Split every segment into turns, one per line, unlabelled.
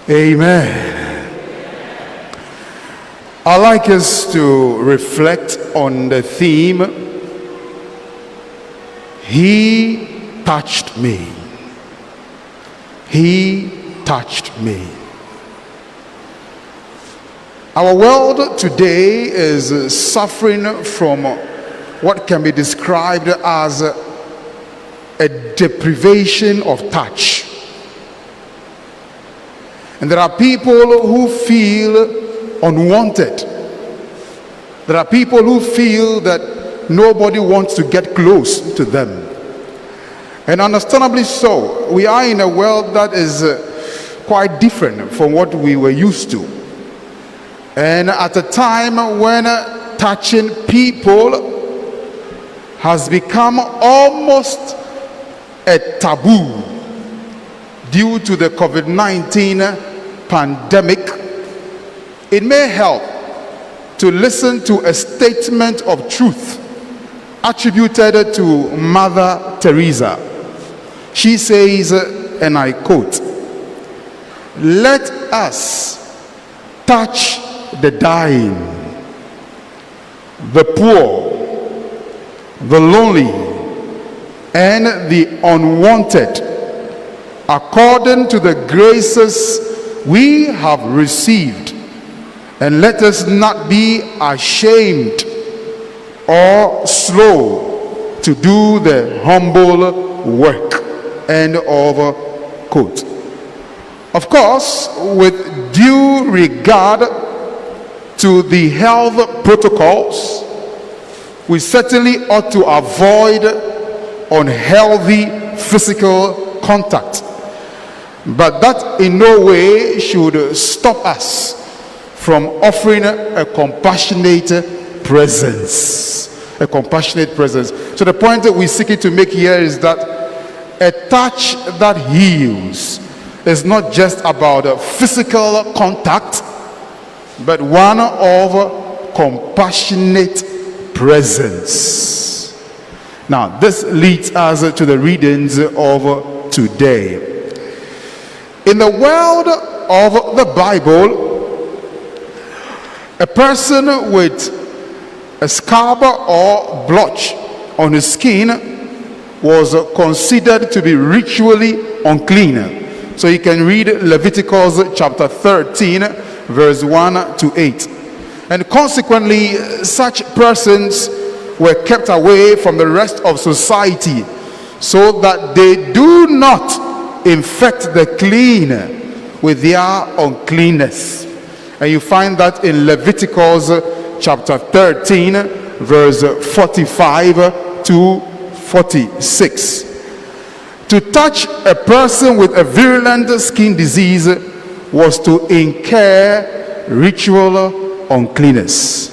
Amen. I'd like us to reflect on the theme, He touched me. He touched me. Our world today is suffering from what can be described as a deprivation of touch. And there are people who feel unwanted. There are people who feel that nobody wants to get close to them. And understandably so, we are in a world that is quite different from what we were used to. And at a time when touching people has become almost a taboo due to the COVID-19 pandemic, it may help to listen to a statement of truth attributed to Mother Teresa. She says, and I quote, "Let us touch the dying, the poor, the lonely, and the unwanted, according to the graces we have received, and let us not be ashamed or slow to do the humble work." End of quote. Of course, with due regard to the health protocols, we certainly ought to avoid unhealthy physical contact. But that in no way should stop us from offering a compassionate presence. A compassionate presence. So the point that we're seeking to make here is that a touch that heals is not just about physical contact, but one of compassionate presence. Now, this leads us to the readings of today. In the world of the Bible, a person with a scab or blotch on his skin was considered to be ritually unclean. So you can read Leviticus chapter 13, verse 1 to 8. And consequently, such persons were kept away from the rest of society so that they do not infect the clean with their uncleanness. And you find that in Leviticus chapter 13, verse 45 to 46. To touch a person with a virulent skin disease was to incur ritual uncleanness.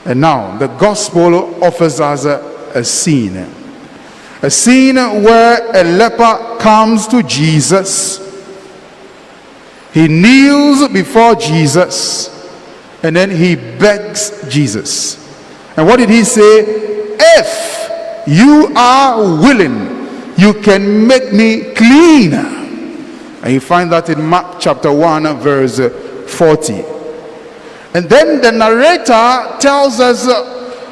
And now the gospel offers us a scene where a leper comes to Jesus. He kneels before Jesus and then he begs Jesus. And what did he say? "If you are willing, you can make me clean." And you find that in Mark chapter 1, verse 40. And then the narrator tells us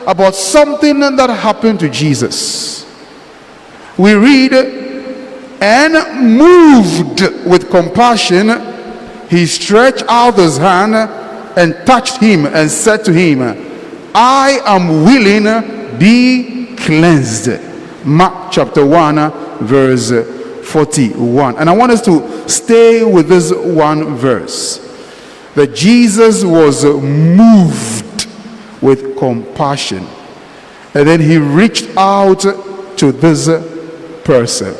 about something that happened to Jesus. We read, "And moved with compassion, he stretched out his hand and touched him and said to him, 'I am willing, be cleansed.'" Mark chapter 1, verse 41. And I want us to stay with this one verse. That Jesus was moved with compassion. And then he reached out to this person.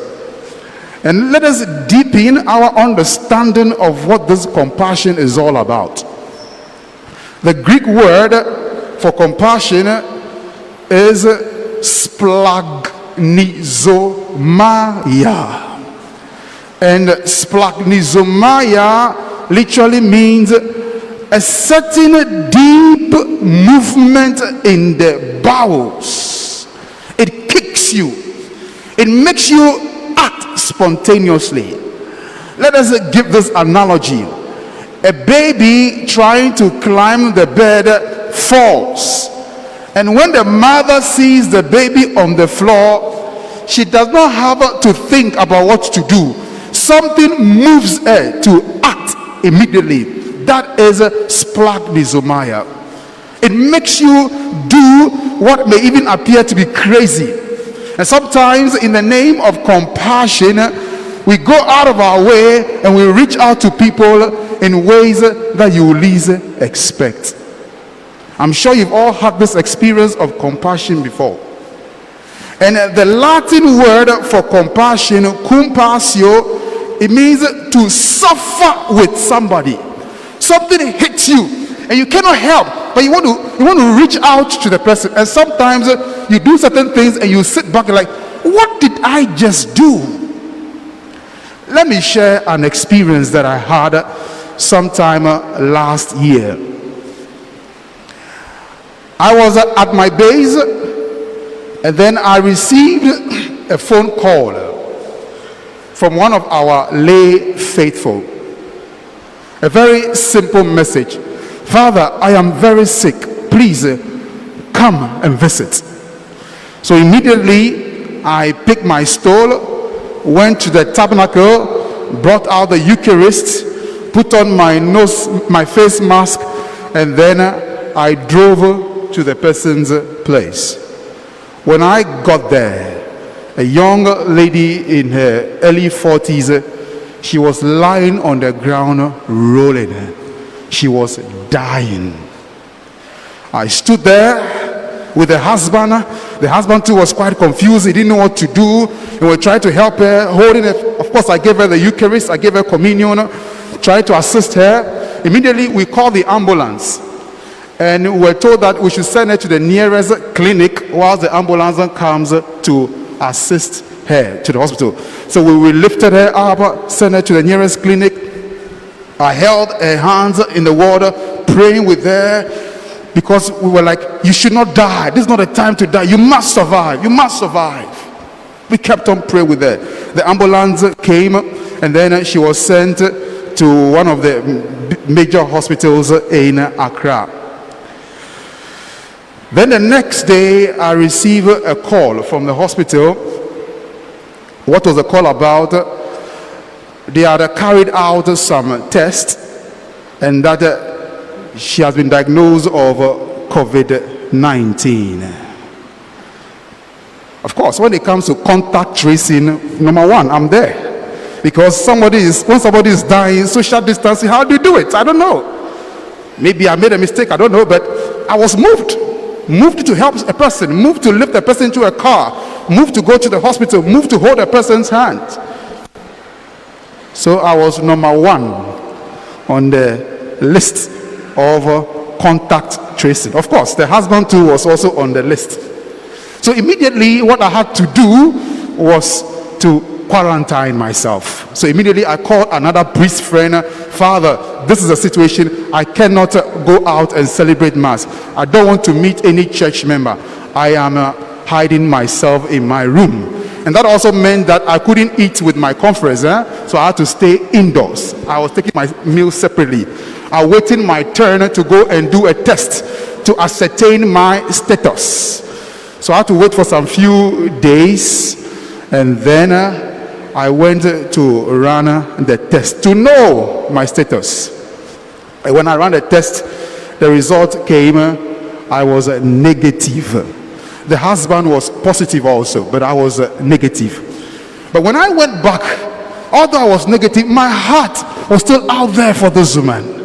And let us deepen our understanding of what this compassion is all about. The Greek word for compassion is splagnizomai. And splagnizomai literally means a certain deep movement in the bowels. It kicks you. It makes you act spontaneously. Let us give this analogy. A baby trying to climb the bed falls. And when the mother sees the baby on the floor, she does not have to think about what to do. Something moves her to act immediately. That is splagchnizomai. It makes you do what may even appear to be crazy. And sometimes in the name of compassion, we go out of our way and we reach out to people in ways that you least expect. I'm sure you've all had this experience of compassion before. And the Latin word for compassion, compassio, it means to suffer with somebody. Something hits you and you cannot help, but you want to reach out to the person. And sometimes you do certain things and you sit back and like, what did I just do? Let me share an experience that I had sometime last year. I was at my base, and then I received a phone call from one of our lay faithful. A very simple message. Father, I am very sick. Please come and visit. So immediately I picked my stool, went to the tabernacle, brought out the Eucharist, put on my face mask, and then I drove to the person's place. When I got there, a young lady in her early 40s, she was lying on the ground rolling. She was dying. I stood there with the husband. The husband too was quite confused. He didn't know what to do. And we tried to help her, holding her. Of course, I gave her the Eucharist. I gave her communion, tried to assist her. Immediately, we called the ambulance. And we were told that we should send her to the nearest clinic while the ambulance comes to assist her to the hospital. So we lifted her up, sent her to the nearest clinic. I held her hands in the water, praying with her, because we were like, you should not die. This is not a time to die. You must survive. You must survive. We kept on praying with her. The ambulance came, and then she was sent to one of the major hospitals in Accra. Then the next day, I received a call from the hospital. What was the call about? They had carried out some tests, and that she has been diagnosed of COVID-19. Of course, when it comes to contact tracing, number one, I'm there. Because when somebody is dying, social distancing, how do you do it? I don't know. Maybe I made a mistake, I don't know, but I was moved to help a person, moved to lift a person into a car, moved to go to the hospital, moved to hold a person's hand. So I was number one on the list of contact tracing. Of course, the husband too was also on the list. So immediately what I had to do was to quarantine myself. So immediately I called another priest friend. Father, this is a situation. I cannot go out and celebrate mass. I don't want to meet any church member. I am hiding myself in my room. And that also meant that I couldn't eat with my conference, so I had to stay indoors. I was taking my meals separately. I waited my turn to go and do a test to ascertain my status. So I had to wait for some few days, and then I went to run the test to know my status. And when I ran the test, the result came, I was negative. The husband was positive also, but I was negative. But when I went back, although I was negative, my heart was still out there for this woman.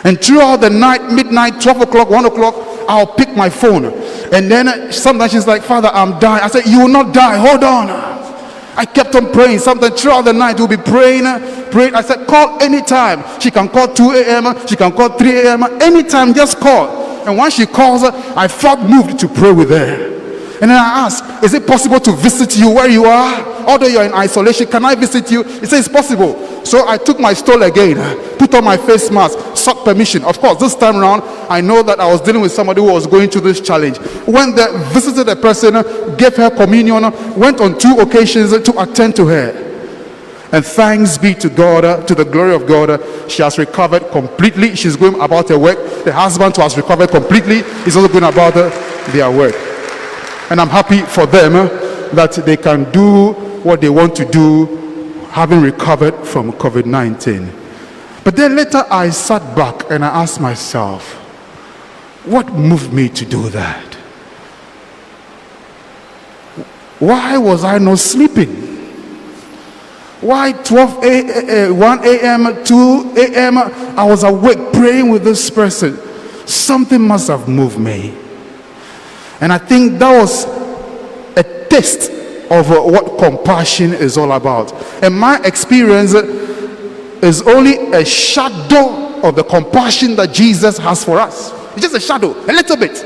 And throughout the night, midnight, 12 o'clock, 1 o'clock, I'll pick my phone. And then sometimes she's like, Father, I'm dying. I said, you will not die. Hold on. I kept on praying. Sometimes throughout the night, we'll be praying. I said, call anytime. She can call 2 a.m. She can call 3 a.m. Anytime, just call. And once she calls, I felt moved to pray with her. And then I asked, is it possible to visit you where you are? Although you're in isolation, can I visit you? He said, it's possible. So I took my stole again, put on my face mask, sought permission. Of course, this time around, I know that I was dealing with somebody who was going through this challenge. Went there, visited the person, gave her communion, went on 2 occasions to attend to her. And thanks be to God, to the glory of God, she has recovered completely. She's going about her work. The husband too has recovered completely. He's also going about their work. And I'm happy for them that they can do what they want to do, having recovered from COVID-19. But then later I sat back and I asked myself, what moved me to do that? Why was I not sleeping? Why 1 a.m., 2 a.m., I was awake praying with this person? Something must have moved me. And I think that was a taste of what compassion is all about. And my experience is only a shadow of the compassion that Jesus has for us. It's just a shadow, a little bit.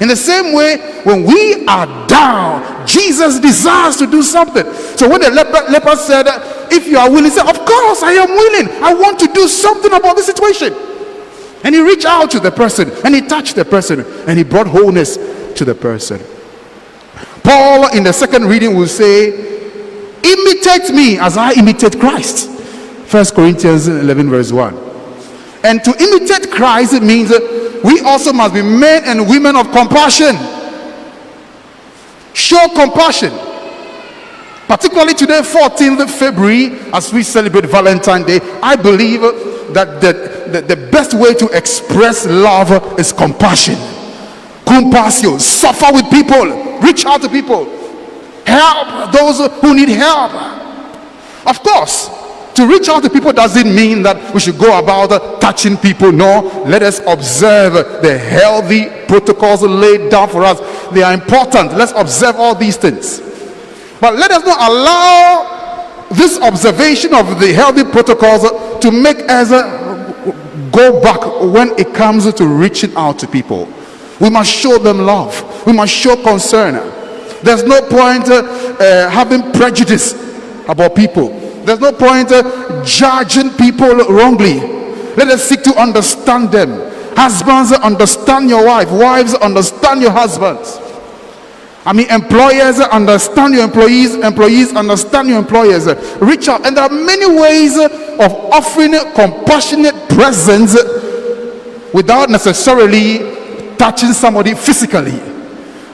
In the same way, when we are down, Jesus desires to do something. So when the leper said, if you are willing, he said, of course I am willing. I want to do something about this situation. And he reached out to the person, and he touched the person, and he brought wholeness to the person. Paul in the second reading will say, imitate me as I imitate Christ. 1 Corinthians 11 verse 1. And to imitate Christ, it means we also must be men and women of compassion. Show compassion. Particularly today, 14th February, as we celebrate Valentine's Day, I believe that the best way to express love is compassion. Compassion. Suffer with people. Reach out to people. Help those who need help. Of course, to reach out to people doesn't mean that we should go about touching people. No, let us observe the healthy protocols laid down for us. They are important. Let's observe all these things. But let us not allow this observation of the healthy protocols to make us go back when it comes to reaching out to people. We must show them love. We must show concern. There's no point having prejudice about people. There's no point judging people wrongly. Let us seek to understand them. Husbands, understand your wife. Wives, understand your husbands. Employers, understand your employees. Employees, understand your employers. Reach out. And there are many ways of offering compassionate presence without necessarily touching somebody physically.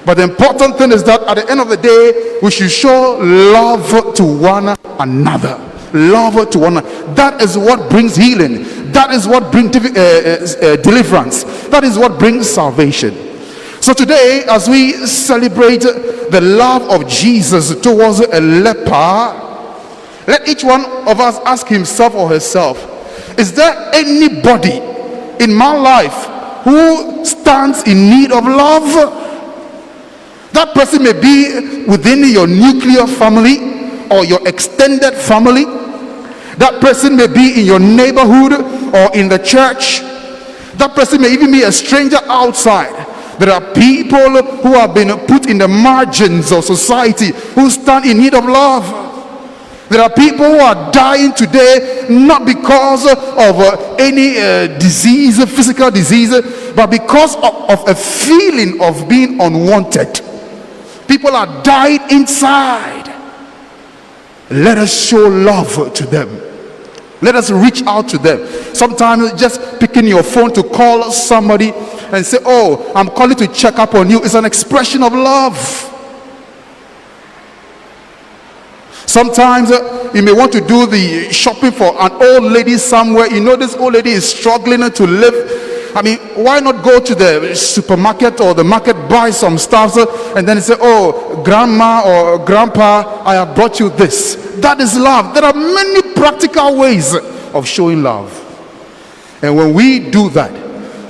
But the important thing is that at the end of the day, we should show love to one another. Love to one another. That is what brings healing. That is what brings deliverance. That is what brings salvation. So today, as we celebrate the love of Jesus towards a leper, let each one of us ask himself or herself, is there anybody in my life who stands in need of love? That person may be within your nuclear family or your extended family. That person may be in your neighborhood or in the church. That person may even be a stranger outside. There are people who have been put in the margins of society who stand in need of love. There are people who are dying today not because of any disease, physical disease, but because of a feeling of being unwanted. People are dying inside. Let us show love to them. Let us reach out to them. Sometimes just picking your phone to call somebody and say, oh, I'm calling to check up on you, is an expression of love. Sometimes you may want to do the shopping for an old lady somewhere. You know this old lady is struggling to live. Why not go to the supermarket or the market, buy some stuff, and then say, oh, grandma or grandpa, I have brought you this. That is love. There are many practical ways of showing love. And when we do that,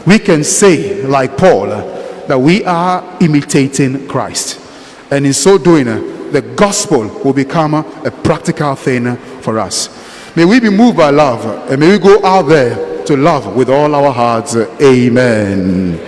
we can say, like Paul, that we are imitating Christ. And in so doing, the gospel will become a practical thing for us. May we be moved by love, and may we go out there to love with all our hearts. Amen.